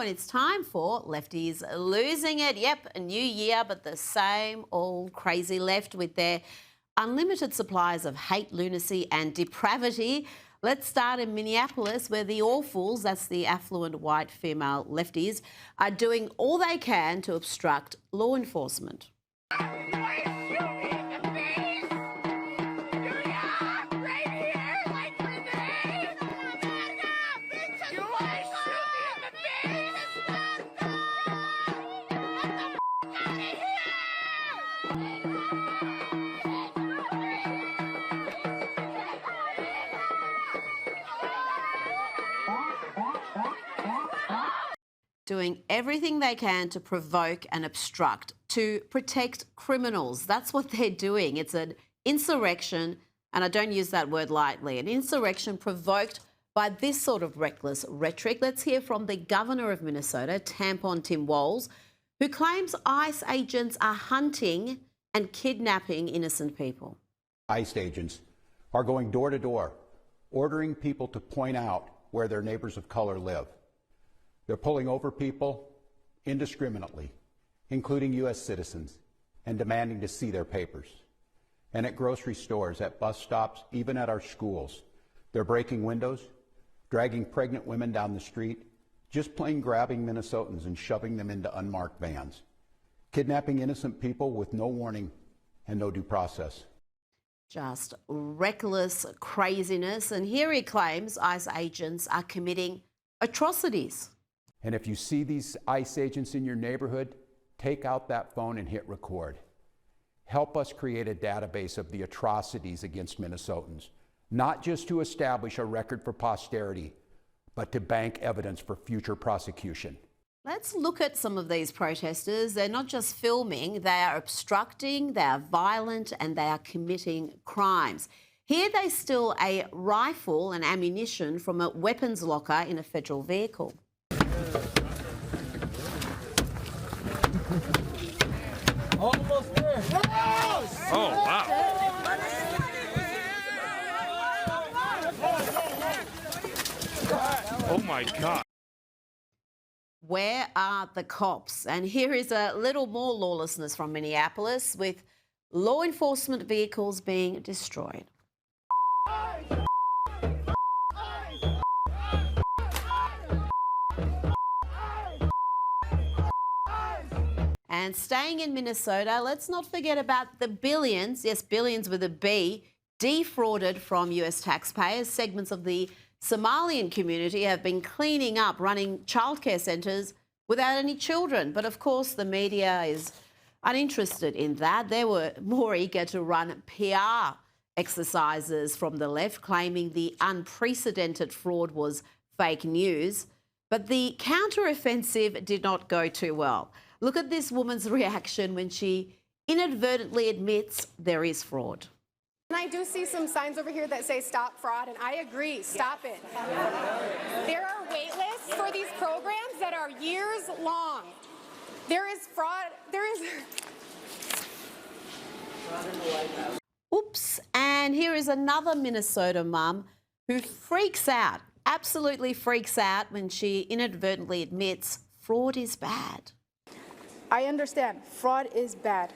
And it's time for Lefties Losing It. Yep, a new year, but the same old crazy left with their unlimited supplies of hate, lunacy and depravity. Let's start in Minneapolis, where the awfuls, that's the affluent white female lefties, are doing all they can to obstruct law enforcement. Doing everything they can to provoke and obstruct, to protect criminals. That's what they're doing. It's an insurrection, and I don't use that word lightly, an insurrection provoked by this sort of reckless rhetoric. Let's hear from the governor of Minnesota, Tampon Tim Walz, who claims ICE agents are hunting and kidnapping innocent people. ICE agents are going door to door, ordering people to point out where their neighbors of color live. They're pulling over people indiscriminately, including U.S. citizens, and demanding to see their papers. And at grocery stores, at bus stops, even at our schools, they're breaking windows, dragging pregnant women down the street, just plain grabbing Minnesotans and shoving them into unmarked vans, kidnapping innocent people with no warning and no due process. Just reckless craziness. And here he claims ICE agents are committing atrocities. And if you see these ICE agents in your neighborhood, take out that phone and hit record. Help us create a database of the atrocities against Minnesotans, not just to establish a record for posterity, but to bank evidence for future prosecution. Let's look at some of these protesters. They're not just filming, they are obstructing, they are violent, and they are committing crimes. Here they steal a rifle and ammunition from a weapons locker in a federal vehicle. Almost there. Oh, wow. Oh, my God. Where are the cops? And here is a little more lawlessness from Minneapolis, with law enforcement vehicles being destroyed. And staying in Minnesota, let's not forget about the billions, yes, billions with a B, defrauded from US taxpayers. Segments of the Somalian community have been cleaning up, running childcare centres without any children. But of course, the media is uninterested in that. They were more eager to run PR exercises from the left, claiming the unprecedented fraud was fake news. But the counter-offensive did not go too well. Look at this woman's reaction when she inadvertently admits there is fraud. And I do see some signs over here that say stop fraud, and I agree, stop it. There are wait lists for these programs that are years long. There is fraud, there is... Oops, and here is another Minnesota mum who freaks out, absolutely freaks out when she inadvertently admits fraud is bad. I understand, fraud is bad.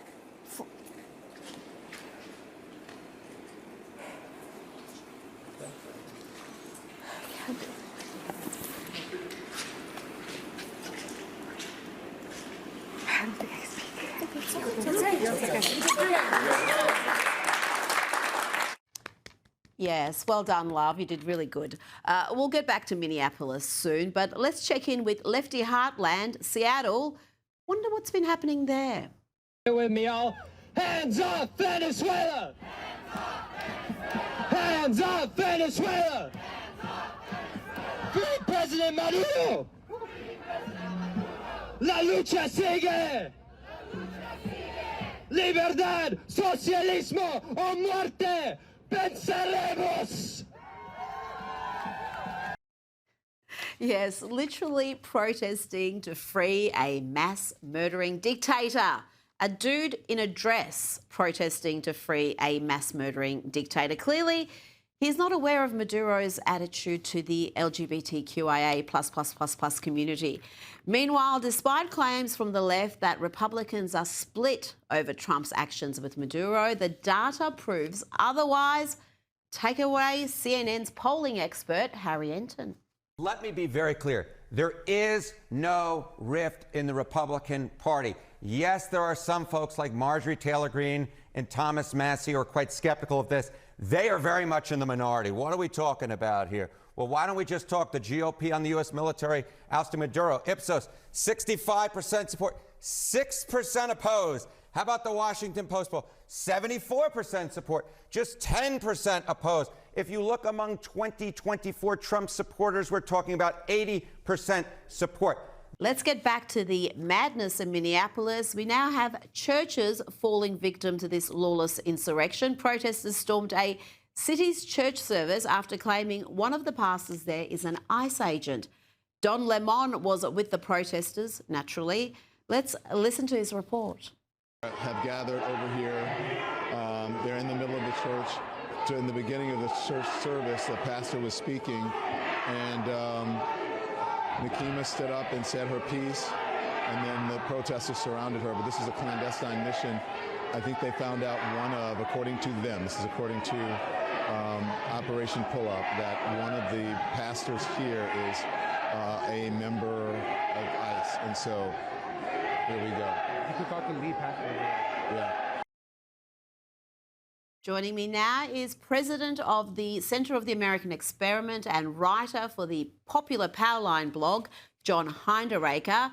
Yes, well done, love. You did really good. We'll get back to Minneapolis soon, but let's check in with Lefty Heartland, Seattle. Wonder what's been happening there. Here with me all. Hands off Venezuela! Hands off Venezuela! Free President Maduro! La lucha sigue! Libertad, socialismo o muerte! Venceremos! Yes, literally protesting to free a mass murdering dictator. A dude in a dress protesting to free a mass murdering dictator. Clearly, He's not aware of Maduro's attitude to the LGBTQIA++++ community. Meanwhile, despite claims from the left that Republicans are split over Trump's actions with Maduro, the data proves otherwise. Take away CNN's polling expert, Harry Enton. Let me be very clear. There is no rift in the Republican Party. Yes, there are some folks like Marjorie Taylor Greene and Thomas Massie who are quite skeptical of this. They are very much in the minority. What are we talking about here? Well, why don't we just talk the GOP on the U.S. military ousting Maduro? Ipsos, 65% support, 6% opposed. How about the Washington Post poll? 74% support, just 10% opposed. If you look among 2024 Trump supporters, we're talking about 80% support. Let's get back to the madness in Minneapolis. We now have churches falling victim to this lawless insurrection. Protesters stormed a city's church service after claiming one of the pastors there is an ICE agent. Don Lemon was with the protesters, naturally. Let's listen to his report. Have gathered over here. They're in the middle of the church. In the beginning of the church service, the pastor was speaking, and Nikema stood up and said her piece, and then the protesters surrounded her. But this is a clandestine mission. I think they found out one of, according to them, this is according to Operation Pull Up, that one of the pastors here is a member of ICE. And so here we go. You talk to the lead pastor. Yeah. Joining me now is president of the Center of the American Experiment and writer for the popular Powerline blog, John Hinderaker.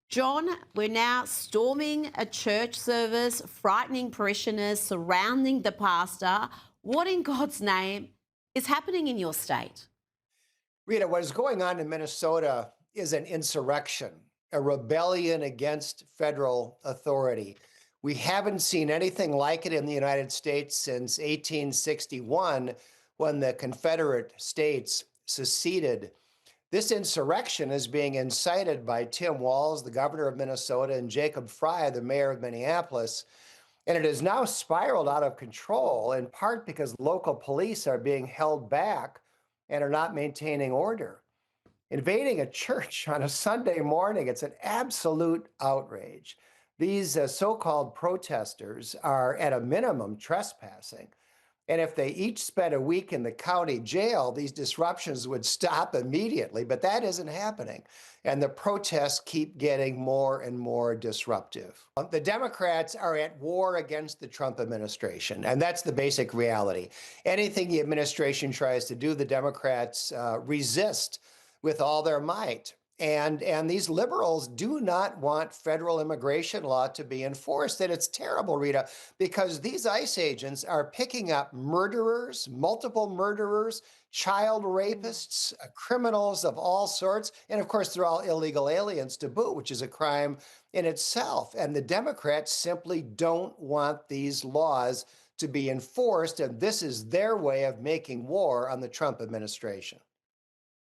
John, we're now storming a church service, frightening parishioners, surrounding the pastor. What in God's name is happening in your state? Rita, what is going on in Minnesota is an insurrection, a rebellion against federal authority. We haven't seen anything like it in the United States since 1861, when the Confederate States seceded. This insurrection is being incited by Tim Walz, the governor of Minnesota, and Jacob Frey, the mayor of Minneapolis. And it has now spiraled out of control, in part because local police are being held back and are not maintaining order. Invading a church on a Sunday morning, it's an absolute outrage. These so-called protesters are at a minimum trespassing. And if they each spent a week in the county jail, these disruptions would stop immediately, but that isn't happening. And the protests keep getting more and more disruptive. The Democrats are at war against the Trump administration, and that's the basic reality. Anything the administration tries to do, the Democrats resist with all their might. And these liberals do not want federal immigration law to be enforced. And it's terrible, Rita, because these ICE agents are picking up murderers, multiple murderers, child rapists, criminals of all sorts. And of course, they're all illegal aliens to boot, which is a crime in itself. And the Democrats simply don't want these laws to be enforced. And this is their way of making war on the Trump administration.